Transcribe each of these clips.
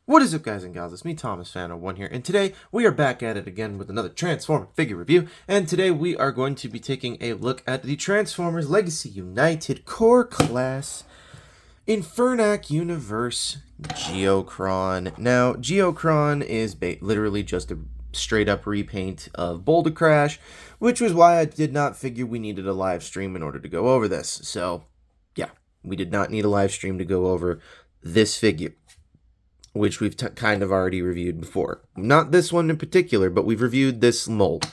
What is up, guys and gals? It's me, Thomas Fan01 here, and today we are back at it again with another Transformer figure review. And today we are going to be taking a look at the Transformers Legacy United Core Class Infernac Universe Geocron. Now, Geocron is literally just a straight-up repaint of Boulder Crash, which was why I did not figure we needed a live stream in order to go over this. So, yeah, we did not need a live stream to go over this figure, which we've kind of already reviewed before. Not this one in particular, but we've reviewed this mold.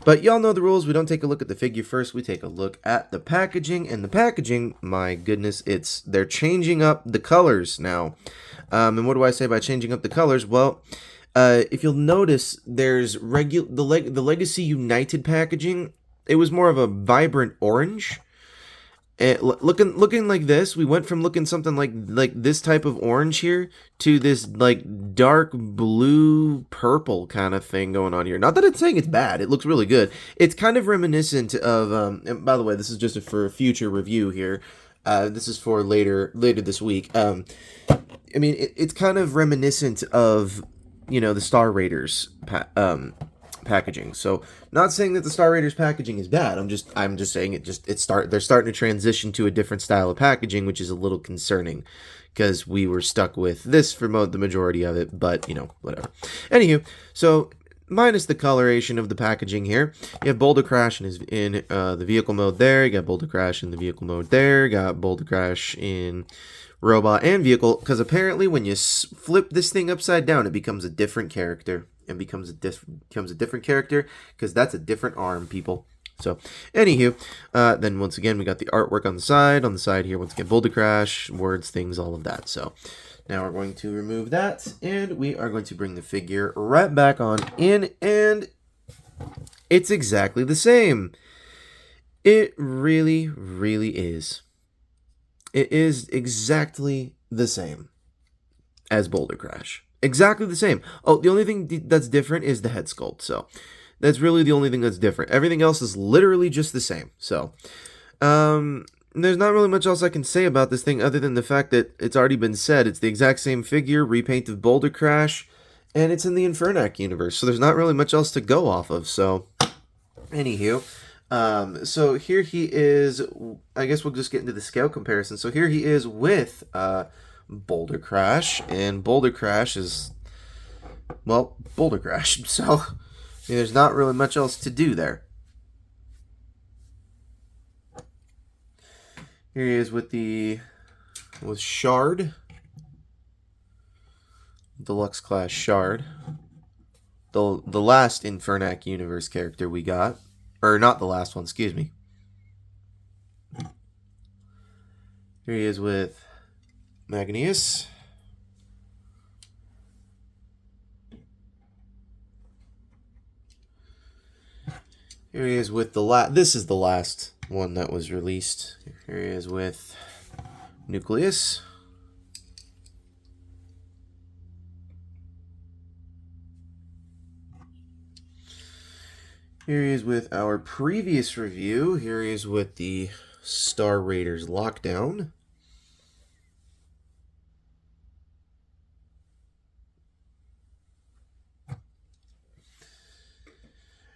But y'all know the rules. We don't take a look at the figure first. We take a look at the packaging. And the packaging, my goodness, they're changing up the colors now. And what do I say by changing up the colors? Well, if you'll notice, there's the Legacy United packaging. It was more of a vibrant orange. Looking like this, we went from looking something like this type of orange here to this like dark blue purple kind of thing going on here. Not that it's saying it's bad; it looks really good. It's kind of reminiscent of. And by the way, this is just for a future review here. This is for later this week. I mean, it's kind of reminiscent of the Star Raiders packaging. So, not saying that the Star Raiders packaging is bad. I'm just saying they're starting to transition to a different style of packaging, which is a little concerning because we were stuck with this for the majority of it, but whatever. Anywho, so minus the coloration of the packaging here, you have Boulder Crash in the vehicle mode there. You got Boulder Crash in the vehicle mode there. You got Boulder Crash in robot and vehicle, because apparently when you flip this thing upside down, it becomes a different character. And becomes a different character because that's a different arm, people. So, anywho, then once again we got the artwork on the side. On the side here, once again, Boulder Crash, words, things, all of that. So, now we're going to remove that, and we are going to bring the figure right back on in, and it's exactly the same. It really, really is. It is exactly the same as Boulder Crash. Exactly the same. Oh, the only thing that's different is the head sculpt. So that's really the only thing that's different. Everything else is literally just the same. So there's not really much else I can say about this thing other than the fact that it's already been said. It's the exact same figure, repaint of Boulder Crash, and it's in the Infernac universe. So there's not really much else to go off of. So anywho, so here he is. I guess we'll just get into the scale comparison. So here he is with Boulder Crash, and Boulder Crash is, well, Boulder Crash. So there's not really much else to do there. Here he is with Shard, Deluxe Class Shard, the last Infernac universe character we got, or not the last one, excuse me. Here he is with Magnus. Here he is with this is the last one that was released. Here he is with Nucleus. Here he is with our previous review. Here he is with the Star Raiders Lockdown.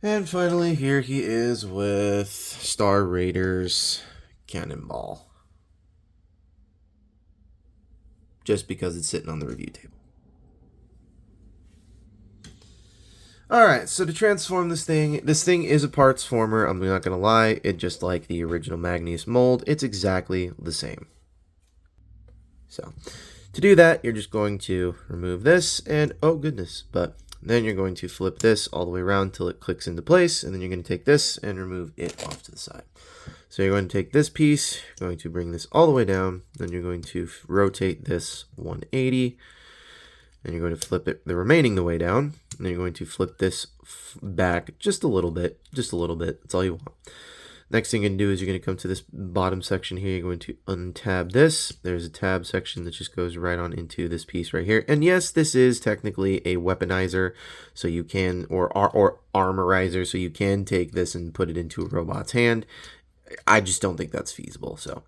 And finally, here he is with Star Raiders Cannonball. Just because it's sitting on the review table. Alright, so to transform this thing is a parts former. I'm not going to lie. It just like the original Magnus mold. It's exactly the same. So, to do that, you're just going to remove this, and oh goodness, but then you're going to flip this all the way around until it clicks into place, and then you're going to take this and remove it off to the side. So you're going to take this piece, you're going to bring this all the way down, then you're going to rotate this 180, and you're going to flip it the remaining way down, and then you're going to flip this back just a little bit, that's all you want. Next thing you're going to do is you're going to come to this bottom section here. You're going to untab this. There's a tab section that just goes right on into this piece right here. And yes, this is technically a weaponizer, so you can, or armorizer, so you can take this and put it into a robot's hand. I just don't think that's feasible. So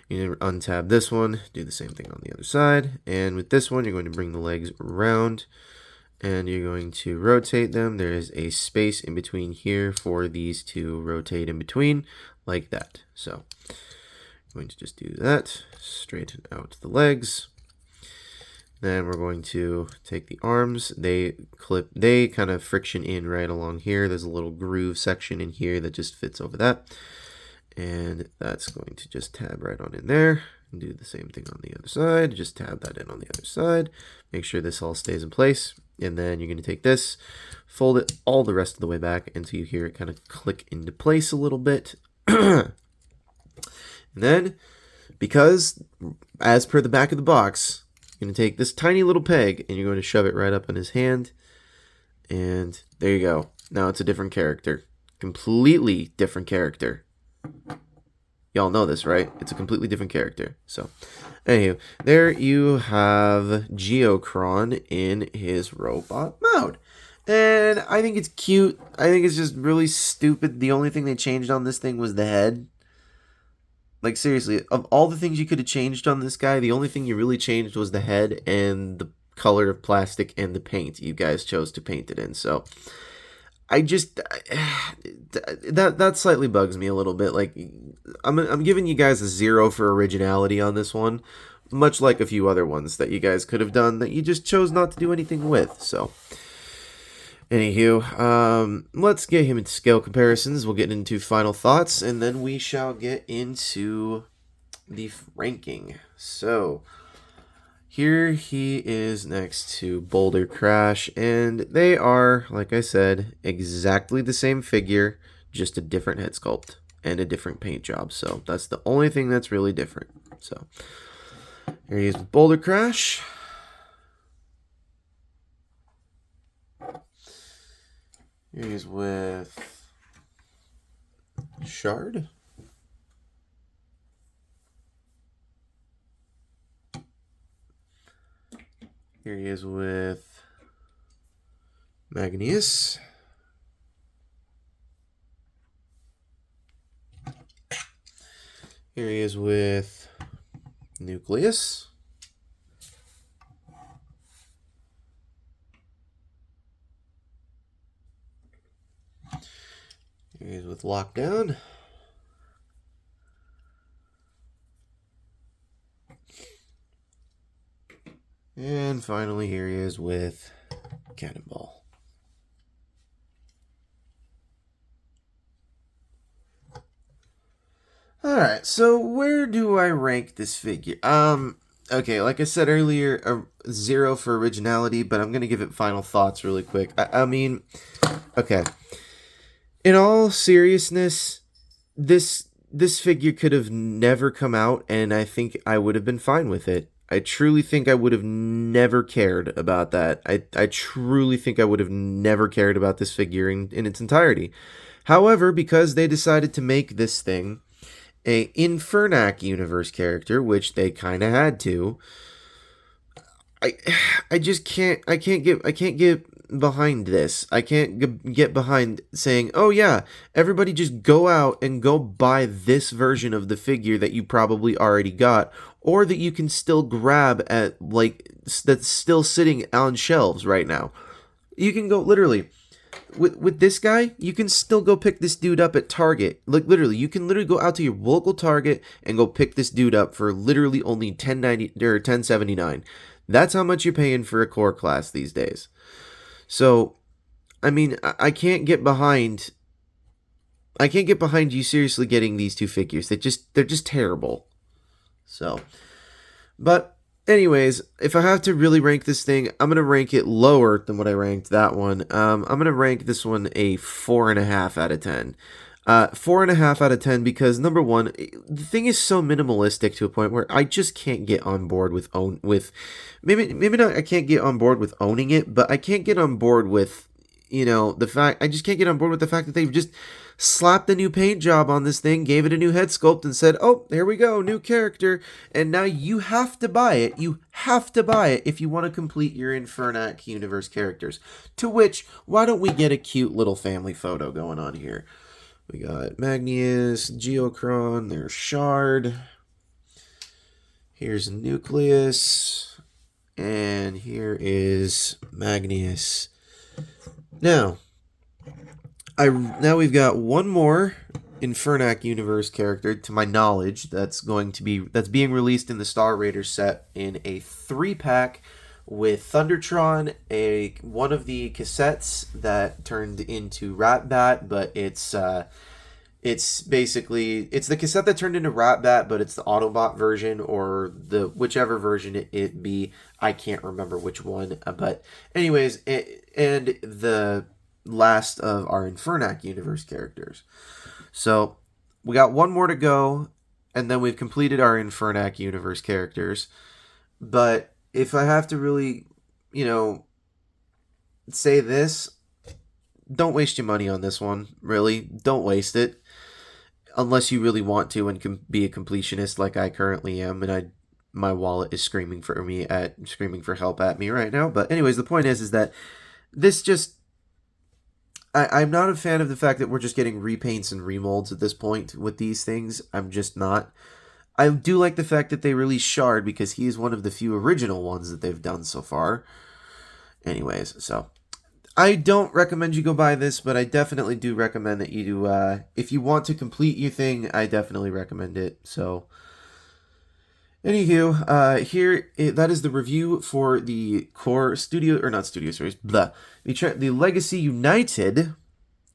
You untab this one, do the same thing on the other side, and with this one, you're going to bring the legs around, and you're going to rotate them. There is a space in between here for these to rotate in between, like that. So, I'm going to just do that, straighten out the legs. Then we're going to take the arms, they kind of friction in right along here. There's a little groove section in here that just fits over that. And that's going to just tab right on in there. And do the same thing on the other side. Just tab that in on the other side. Make sure this all stays in place. And then you're going to take this, fold it all the rest of the way back until you hear it kind of click into place a little bit. And then, because as per the back of the box, you're going to take this tiny little peg and you're going to shove it right up in his hand. And there you go. Now it's a different character. Completely different character. Y'all know this, right? It's a completely different character. So, anywho, there you have Geocron in his robot mode. And I think it's cute. I think it's just really stupid. The only thing they changed on this thing was the head. Like, seriously, of all the things you could have changed on this guy, the only thing you really changed was the head and the color of plastic and the paint you guys chose to paint it in. So, I just that slightly bugs me a little bit. Like, I'm giving you guys a 0 for originality on this one, much like a few other ones that you guys could have done that you just chose not to do anything with. So, anywho, let's get him into scale comparisons. We'll get into final thoughts, and then we shall get into the ranking. So, here he is next to Boulder Crash, and they are, like I said, exactly the same figure, just a different head sculpt and a different paint job. So, that's the only thing that's really different. So, here he is with Boulder Crash. Here he is with Shard. Here he is with Magnus. Here he is with Nucleus. Here he is with Lockdown. And finally, here he is with Cannonball. Alright, so where do I rank this figure? Okay, like I said earlier, a 0 for originality, but I'm going to give it final thoughts really quick. I mean, okay. In all seriousness, this figure could have never come out, and I think I would have been fine with it. I truly think I would have never cared about that. I truly think I would have never cared about this figure in its entirety. However, because they decided to make this thing a Infernac universe character, which they kind of had to, I just can't get behind this. I can't get behind saying, oh yeah, everybody just go out and go buy this version of the figure that you probably already got, or that you can still grab at, like, that's still sitting on shelves right now. You can go, literally, with this guy, you can still go pick this dude up at Target. Like, literally, you can literally go out to your local Target and go pick this dude up for literally only $10.90 or $10.79. That's how much you're paying for a core class these days. So, I mean, I can't get behind you seriously getting these two figures. They're just terrible. So, but anyways, if I have to really rank this thing, I'm going to rank it lower than what I ranked that one. I'm going to rank this one a 4.5 out of 10. 4.5 out of 10 because, number one, the thing is so minimalistic to a point where I just can't get on board with maybe not I can't get on board with owning it, but I can't get on board with, I just can't get on board with the fact that they've just slapped a new paint job on this thing, gave it a new head sculpt, and said, oh, here we go, new character, and now you have to buy it. You have to buy it if you want to complete your Infernac universe characters. To which, why don't we get a cute little family photo going on here? We got Magnus, Geocron, there's Shard. Here's Nucleus. And here is Magnius. Now we've got one more Infernac universe character, to my knowledge, that's being released in the Star Raiders set in a 3-pack with Thundertron, one of the cassettes that turned into Ratbat, but it's basically the cassette that turned into Ratbat, but it's the Autobot version, or the whichever version it be. I can't remember which one, but anyways, and the last of our Infernac universe characters. So we got one more to go, and then we've completed our Infernac universe characters. But if I have to really, say this, don't waste your money on this one. Really, don't waste it. Unless you really want to and can be a completionist like I currently am, and my wallet is screaming for help at me right now. But anyways, the point is that this just, I'm not a fan of the fact that we're just getting repaints and remolds at this point with these things. I'm just not. I do like the fact that they released Shard, because he is one of the few original ones that they've done so far. Anyways, so I don't recommend you go buy this, but I definitely do recommend that you do. If you want to complete your thing, I definitely recommend it. So, anywho, that is the review for the Core Studio, or not Studio Series, the Legacy United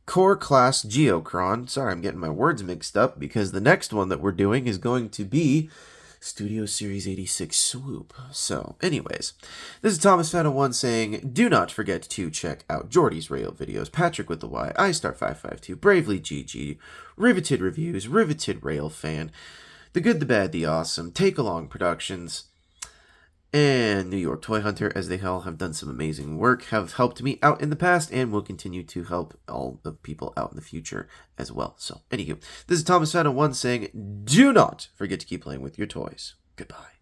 Core Class Geocron. Sorry, I'm getting my words mixed up, because the next one that we're doing is going to be Studio Series 86 Swoop. So, anyways, this is Thomas Phantom 1 saying, do not forget to check out Jordy's Rail videos, Patrick with the Y, iStar552, Bravely GG, Riveted Reviews, Riveted Rail Fan, The Good, the Bad, the Awesome, Take Along Productions, and New York Toy Hunter, as they all have done some amazing work, have helped me out in the past, and will continue to help all the people out in the future as well. So, anywho, this is Thomas Phantom 1 saying, do not forget to keep playing with your toys. Goodbye.